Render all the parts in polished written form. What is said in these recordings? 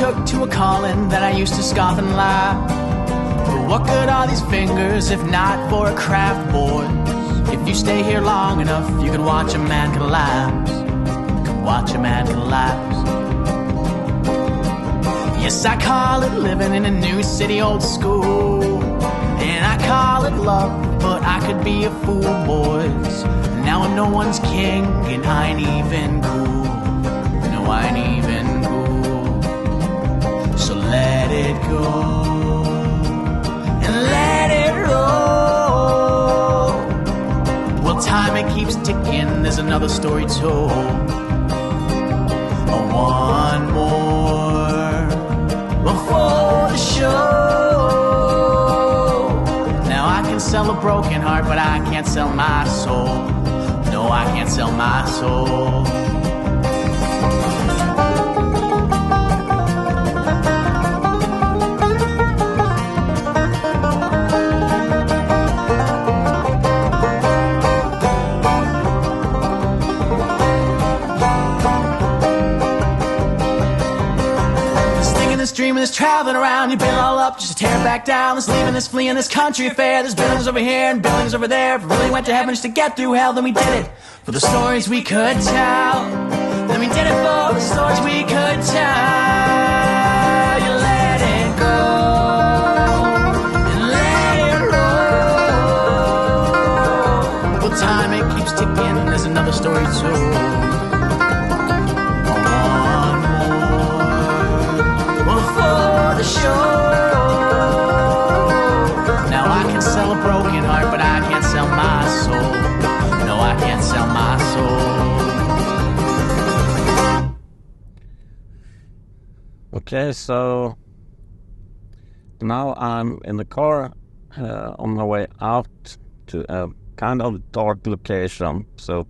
took to a calling that I used to scoff and laugh. But what good are these fingers if not for a craft, boys? If you stay here long enough, you can watch a man collapse. You can watch a man collapse. Yes, I call it living in a new city, old school. And I call it love, but I could be a fool, boys. Now I'm no one's king, and I ain't even cool. No, I ain't even cool. So let it go, and let it roll. Well, time, it keeps ticking, there's another story told. One more before the show. Now I can sell a broken heart, but I can't sell my soul. No, I can't sell my soul. Dreaming this traveling around, you build it all up just to tear it back down. This leaving, this fleeing, this country affair. There's buildings over here and buildings over there. If we really went to heaven just to get through hell, then we did it for the stories we could tell. Then we did it for the stories we could tell. You let it go, and let it roll. Well, time, it keeps ticking, there's another story told. The show. Now I can sell a broken heart, but I can't sell my soul. No, I can't sell my soul. Okay, so now I'm in the car on my way out to a kind of dark location. So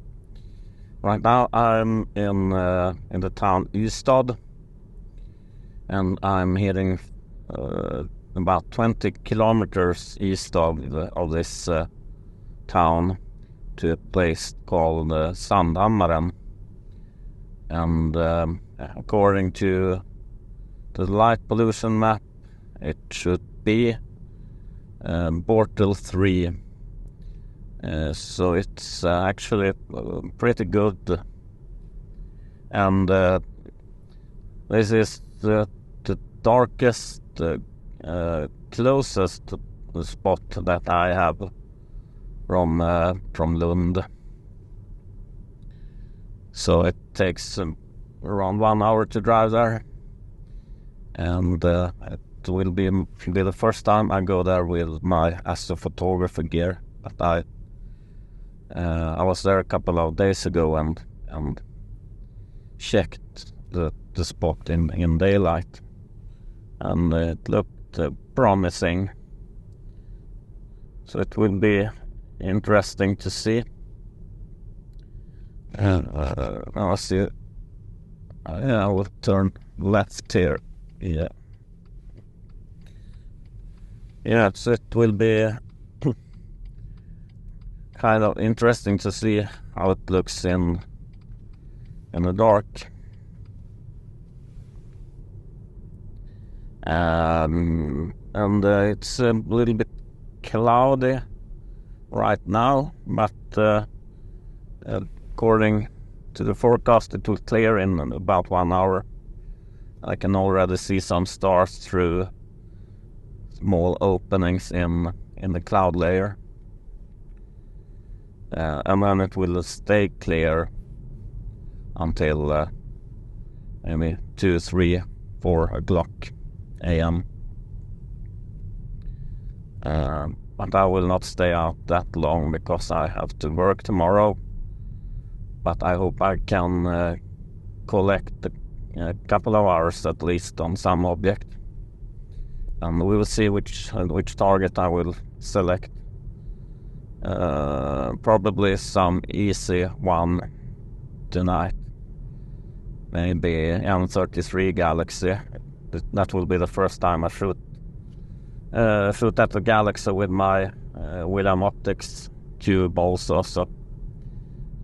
right now I'm in the town Ystad. And I'm heading about 20 kilometers east of this town to a place called Sandhammaren. And according to the light pollution map, it should be Bortle 3. So it's actually pretty good. And this is the darkest, closest spot that I have from Lund. So it takes around 1 hour to drive there, and it will be the first time I go there with my astrophotography gear. But I was there a couple of days ago and checked the spot in daylight, and it looked promising, so it will be interesting to see. I'll see. I will turn left here. So it will be kind of interesting to see how it looks in the dark. And it's a little bit cloudy right now, but according to the forecast it will clear in about 1 hour. I can already see some stars through small openings in the cloud layer, and then it will stay clear until maybe 2, 3, 4 o'clock a.m. But I will not stay out that long because I have to work tomorrow. But I hope I can collect a couple of hours at least on some object, and we will see which target I will select. Probably some easy one tonight, maybe M33 Galaxy. That will be the first time I shoot at the Galaxy with my William Optics cube also, so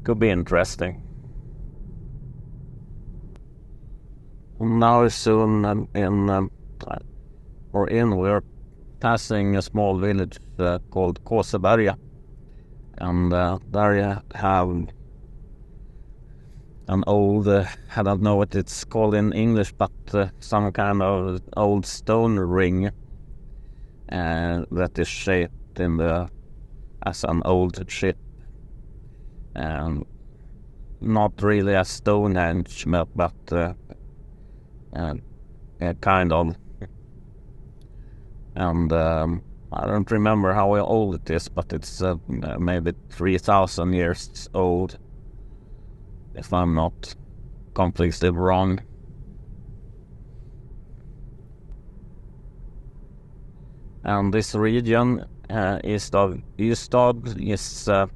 could be interesting. Now soon we're passing a small village called Kåseberga, and there you have an old, I don't know what it's called in English, but some kind of old stone ring that is shaped as an old ship, and not really a Stonehenge, but kind of. And I don't remember how old it is, but it's maybe 3,000 years old, if I'm not completely wrong. And this region east of Ystad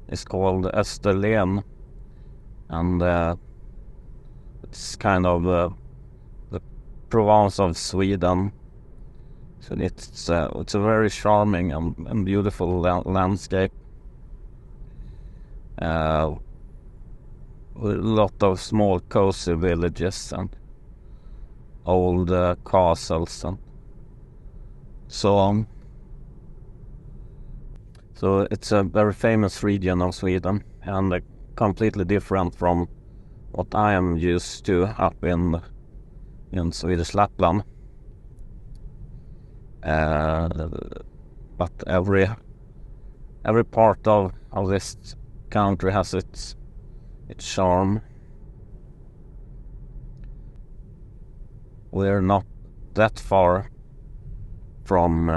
is called Österlen, and it's kind of the Provence of Sweden. So it's a very charming and beautiful landscape. With a lot of small cozy villages and old castles and so on. So it's a very famous region of Sweden, and completely different from what I am used to up in Swedish Lapland. But every part of this country has its charm. We're not that far from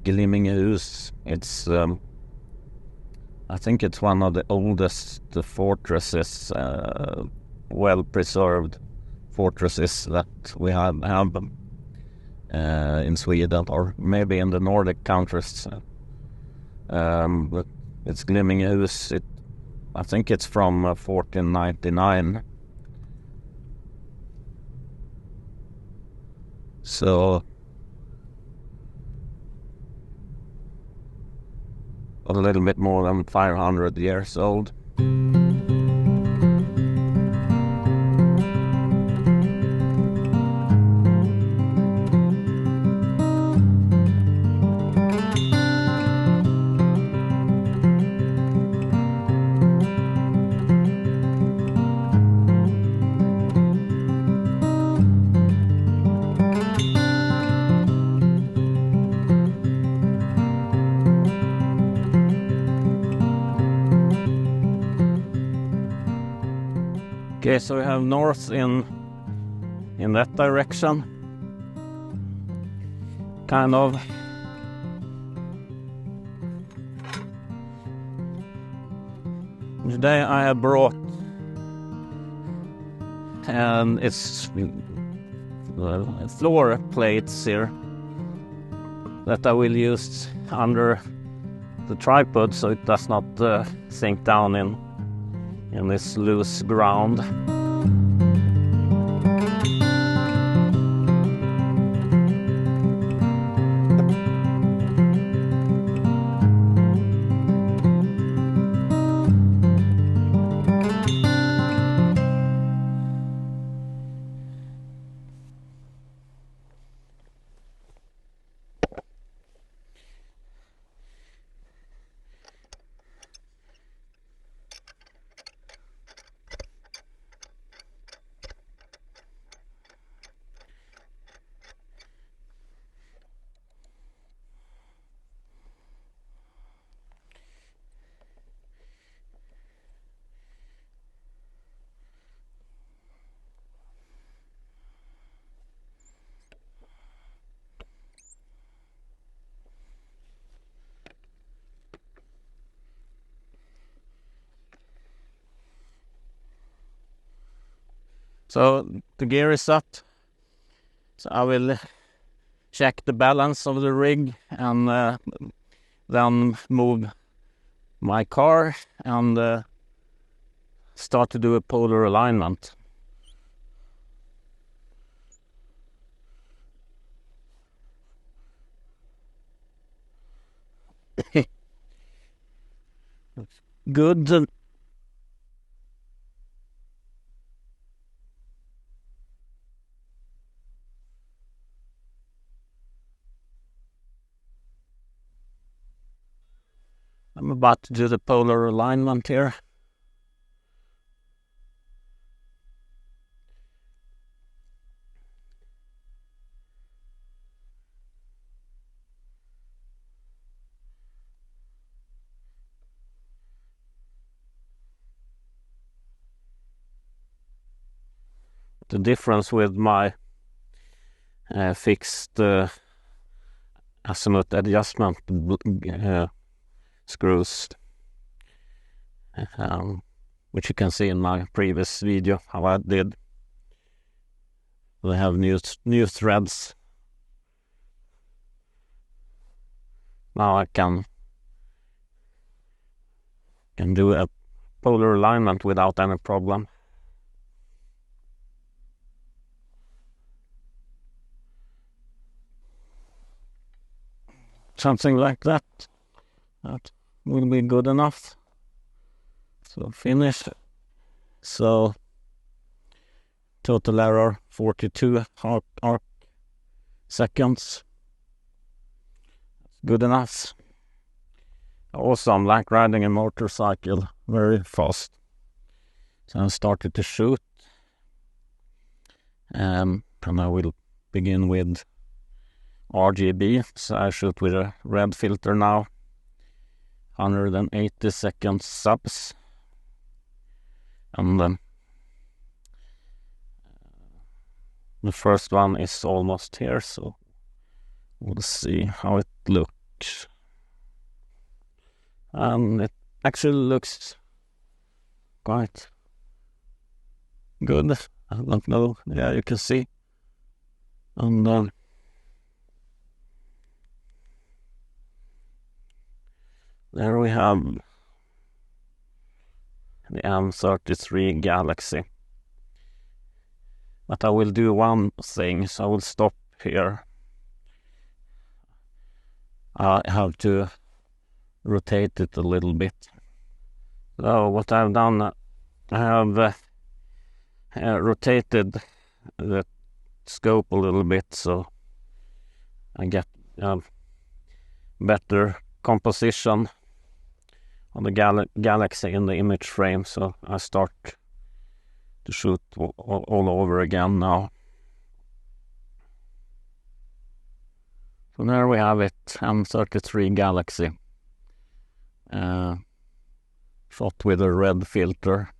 Glimmingehus. It's I think it's one of the oldest fortresses, well-preserved fortresses that we have in Sweden, or maybe in the Nordic countries. But it's Glimmingehus. I think it's from 1499. So a little bit more than 500 years old. Okay, so we have north in that direction, kind of. Today I have brought, and it's floor plates here that I will use under the tripod so it does not sink down in this loose ground. So the gear is set. So I will check the balance of the rig and then move my car and start to do a polar alignment. Good. I'm about to do the polar alignment here. The difference with my fixed azimuth adjustment screws, which you can see in my previous video how I did. They have new threads. Now I can do a polar alignment without any problem. Something like that. That will be good enough. So finish. So total error 42 arc seconds. Good enough. Also, I'm like riding a motorcycle very fast. So I started to shoot. And I will begin with RGB. So I shoot with a red filter now. 180 seconds subs. And the first one is almost here, so we'll see how it looks. And it actually looks quite good. I don't know. Yeah, you can see. And there we have the M33 Galaxy. But I will do one thing, so I will stop here. I have to rotate it a little bit. So what I've done, I have rotated the scope a little bit, so I get better composition on the galaxy in the image frame. So I start to shoot all over again now. So there we have it, M33 Galaxy. Shot with a red filter.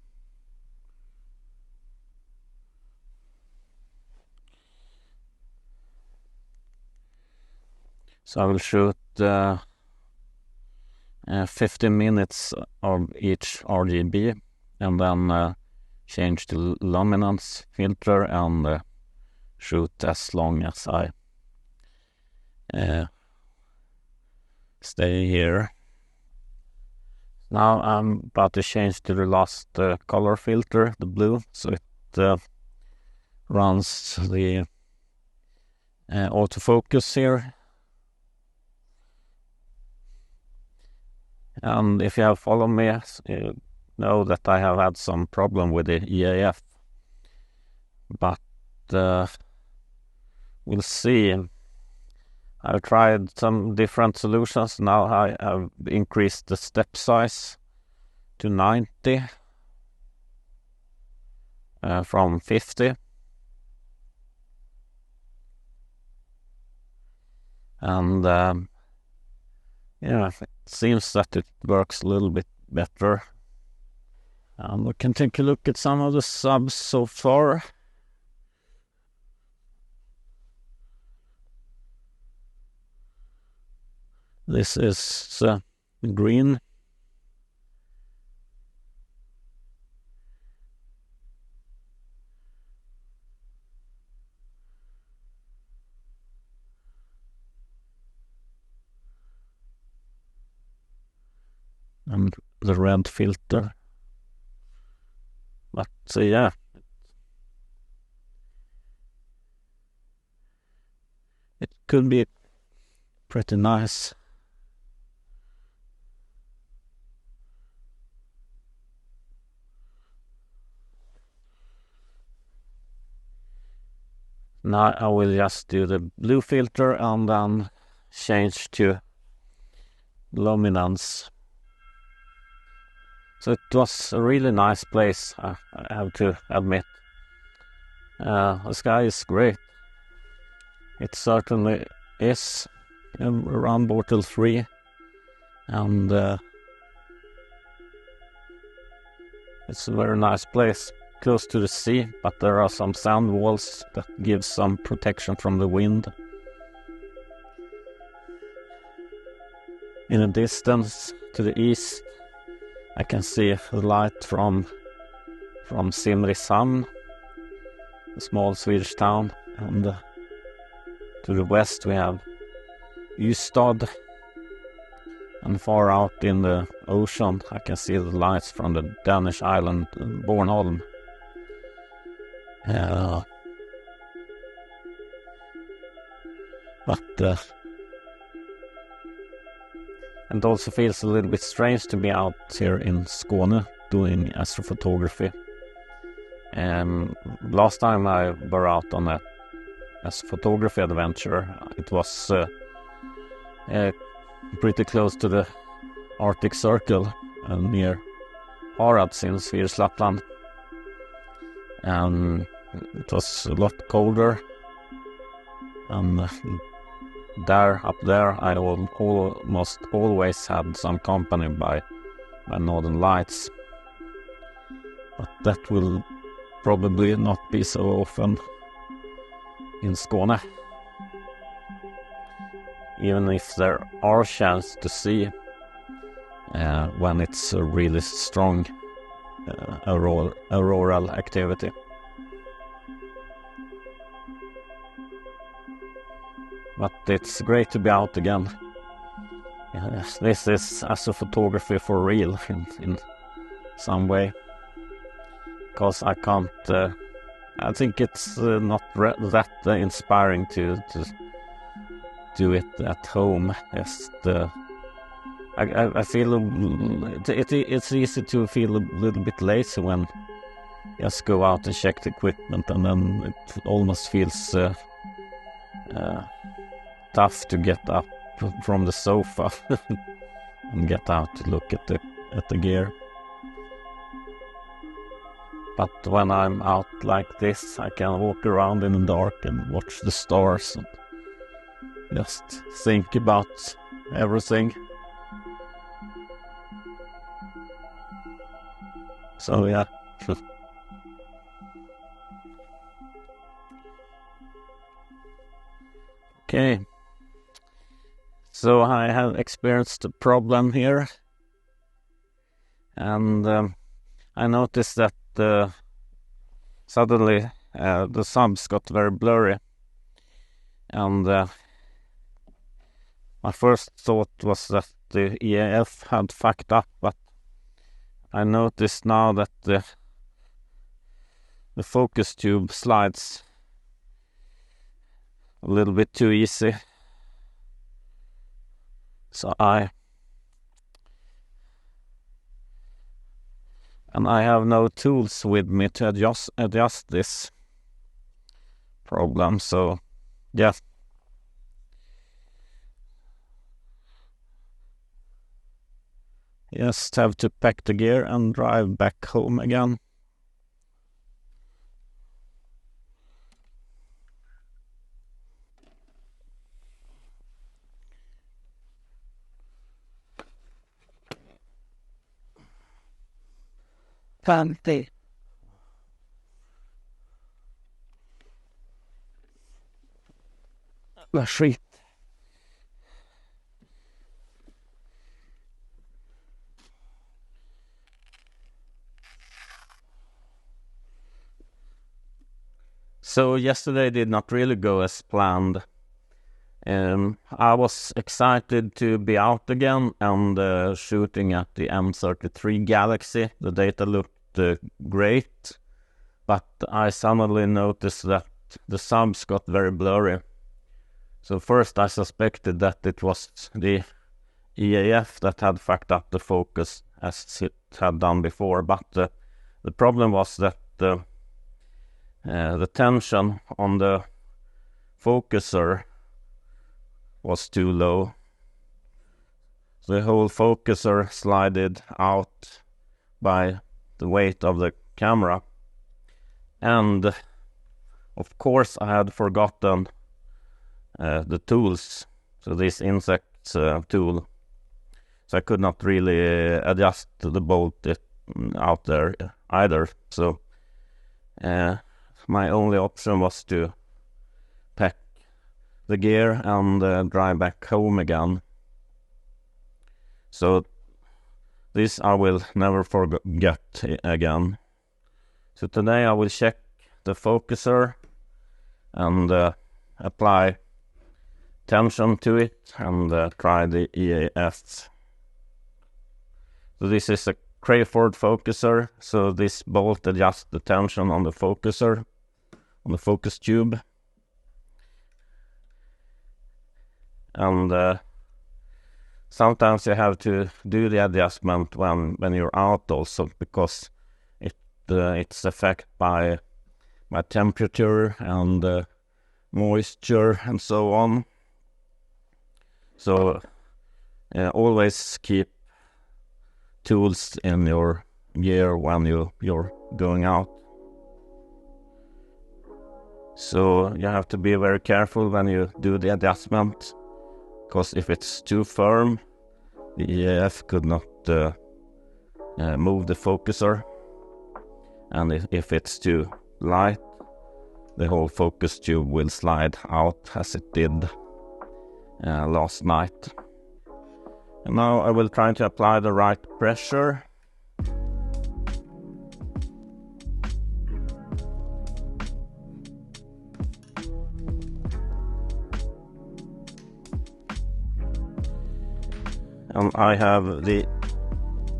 So I will shoot 15 minutes of each RGB and then change the luminance filter and shoot as long as I stay here. Now I'm about to change to the last color filter, the blue, so it runs the autofocus here. And if you have followed me, you know that I have had some problem with the EAF. But we'll see. I've tried some different solutions. Now I have increased the step size to 90 from 50. And yeah, it seems that it works a little bit better. And we can take a look at some of the subs so far. This is green. And the red filter. But yeah, it could be pretty nice. Now I will just do the blue filter and then change to luminance So it was a really nice place, I have to admit. The sky is great. It certainly is around Bortle 3, and it's a very nice place, close to the sea, but there are some sand walls that give some protection from the wind. In the distance to the east, I can see the light from Simrishamn, a small Swedish town, and to the west we have Ystad, and far out in the ocean I can see the lights from the Danish island Bornholm. But it also feels a little bit strange to be out here in Skåne doing astrophotography. Last time I were out on a astrophotography adventure, it was pretty close to the Arctic Circle near Harads in Swedish Lapland. And it was a lot colder, and up there I almost always had some company by Northern Lights, but that will probably not be so often in Skåne, even if there are chances to see when it's a really strong auroral activity. But it's great to be out again. Yes, this is astrophotography for real in some way, because I can't. I think it's not that inspiring to do it at home. I feel it's easy to feel a little bit lazy when just go out and check the equipment, and then it almost feels tough to get up from the sofa and get out to look at the gear. But when I'm out like this, I can walk around in the dark and watch the stars and just think about everything. So yeah. Okay. So I have experienced a problem here, and I noticed that suddenly the subs got very blurry, and my first thought was that the EAF had fucked up, but I noticed now that the focus tube slides a little bit too easy. So I have no tools with me to adjust this problem, so yeah. Just have to pack the gear and drive back home again. Fancy. Vad skit. So yesterday did not really go as planned. I was excited to be out again and shooting at the M33 Galaxy. The data looked great, but I suddenly noticed that the subs got very blurry. So first I suspected that it was the EAF that had fucked up the focus as it had done before, but the problem was that the tension on the focuser was too low. The whole focuser slided out by the weight of the camera. And of course I had forgotten the tools, so this insect tool, so I could not really adjust the bolt out there either. So my only option was to pack the gear and drive back home again. So this I will never forget again. So today I will check the focuser and apply tension to it and try the EAF. So this is a Crayford focuser, so this bolt adjusts the tension on the focuser, on the focus tube. And sometimes you have to do the adjustment when you're out also, because it's affected by temperature and moisture and so on. So always keep tools in your gear when you're going out. So you have to be very careful when you do the adjustment, because if it's too firm, the EAF could not move the focuser, and if it's too light, the whole focus tube will slide out as it did last night. And now I will try to apply the right pressure. And I have the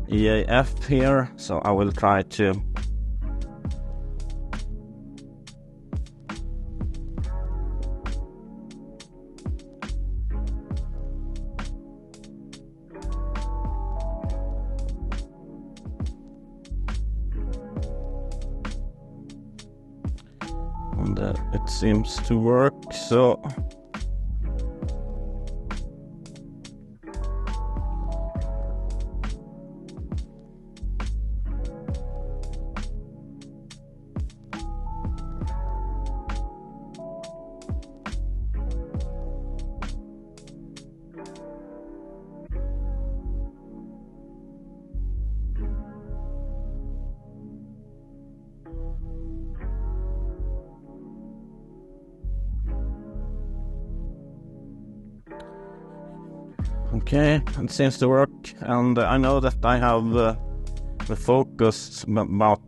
EAF here, so I will try to and it seems to work, so okay, it seems to work. And I know that I have the focus about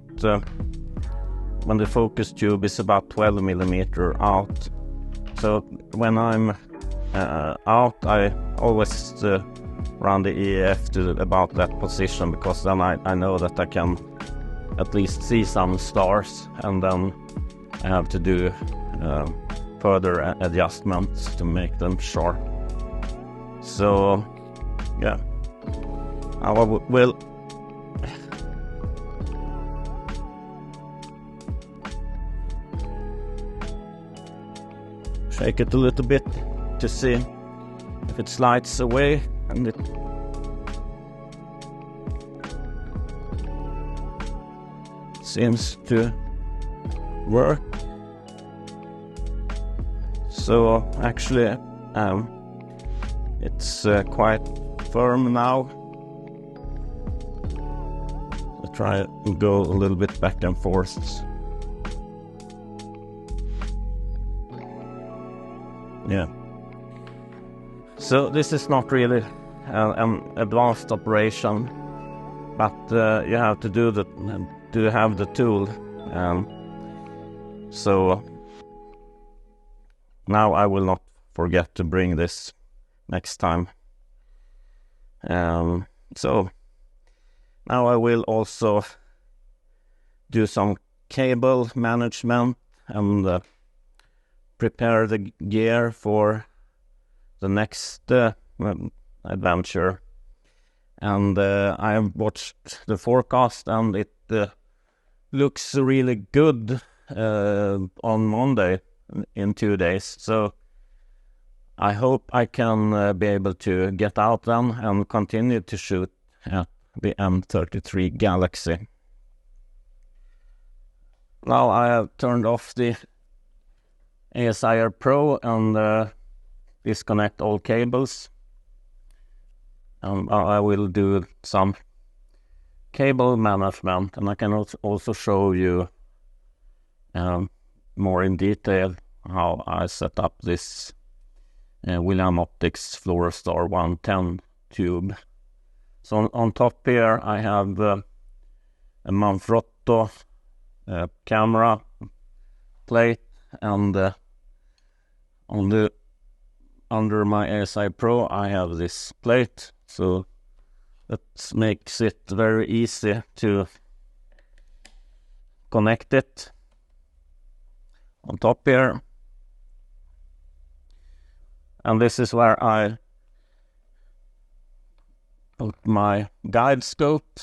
when the focus tube is about 12 millimeter out. So when I'm out, I always run the EAF to about that position, because then I know that I can at least see some stars, and then I have to do further adjustments to make them sharp. So yeah, I will shake it a little bit to see if it slides away, and it seems to work. So actually it's quite firm now. I'll try and go a little bit back and forth. Yeah. So this is not really an advanced operation, but you have to have the tool. So now I will not forget to bring this next time. So now I will also do some cable management and prepare the gear for the next adventure. And I have watched the forecast, and it looks really good on Monday in 2 days. So I hope I can be able to get out then and continue to shoot at the M33 Galaxy. Now I have turned off the ASIR Pro and disconnect all cables. I will do some cable management, and I can also show you more in detail how I set up this William Optics Fluorostar 110 tube. So on top here I have a Manfrotto camera plate, and under my ASI Pro I have this plate, so that makes it very easy to connect it on top here. And this is where I put my guide scope.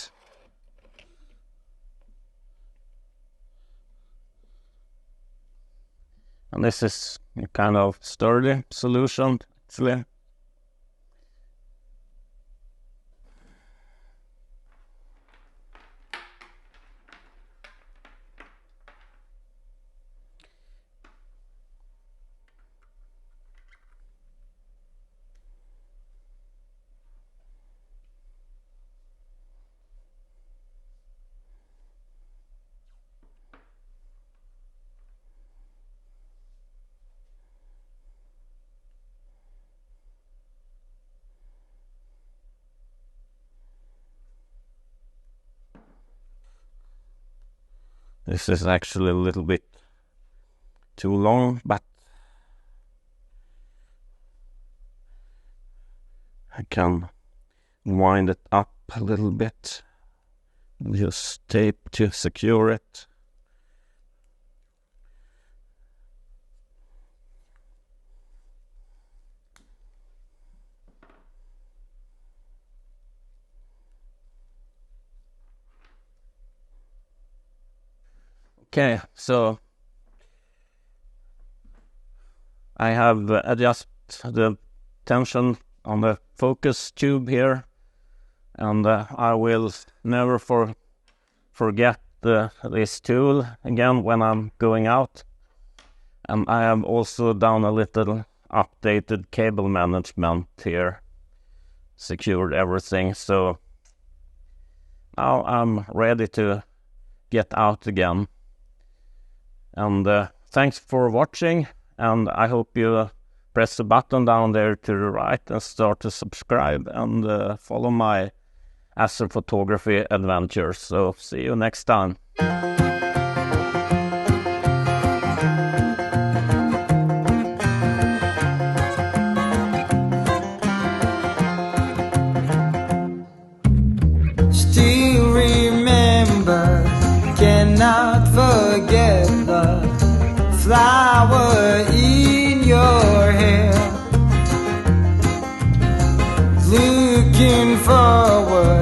And this is a kind of sturdy solution, actually. This is actually a little bit too long, but I can wind it up a little bit. Use tape to secure it. Okay, so I have adjusted the tension on the focus tube here, and I will never forget this tool again when I'm going out. And I have also done a little updated cable management here, secured everything, so now I'm ready to get out again. And thanks for watching, and I hope you press the button down there to the right and start to subscribe and follow my astrophotography adventures. So see you next time. Still remember, cannot forget the flower in your hair. Looking forward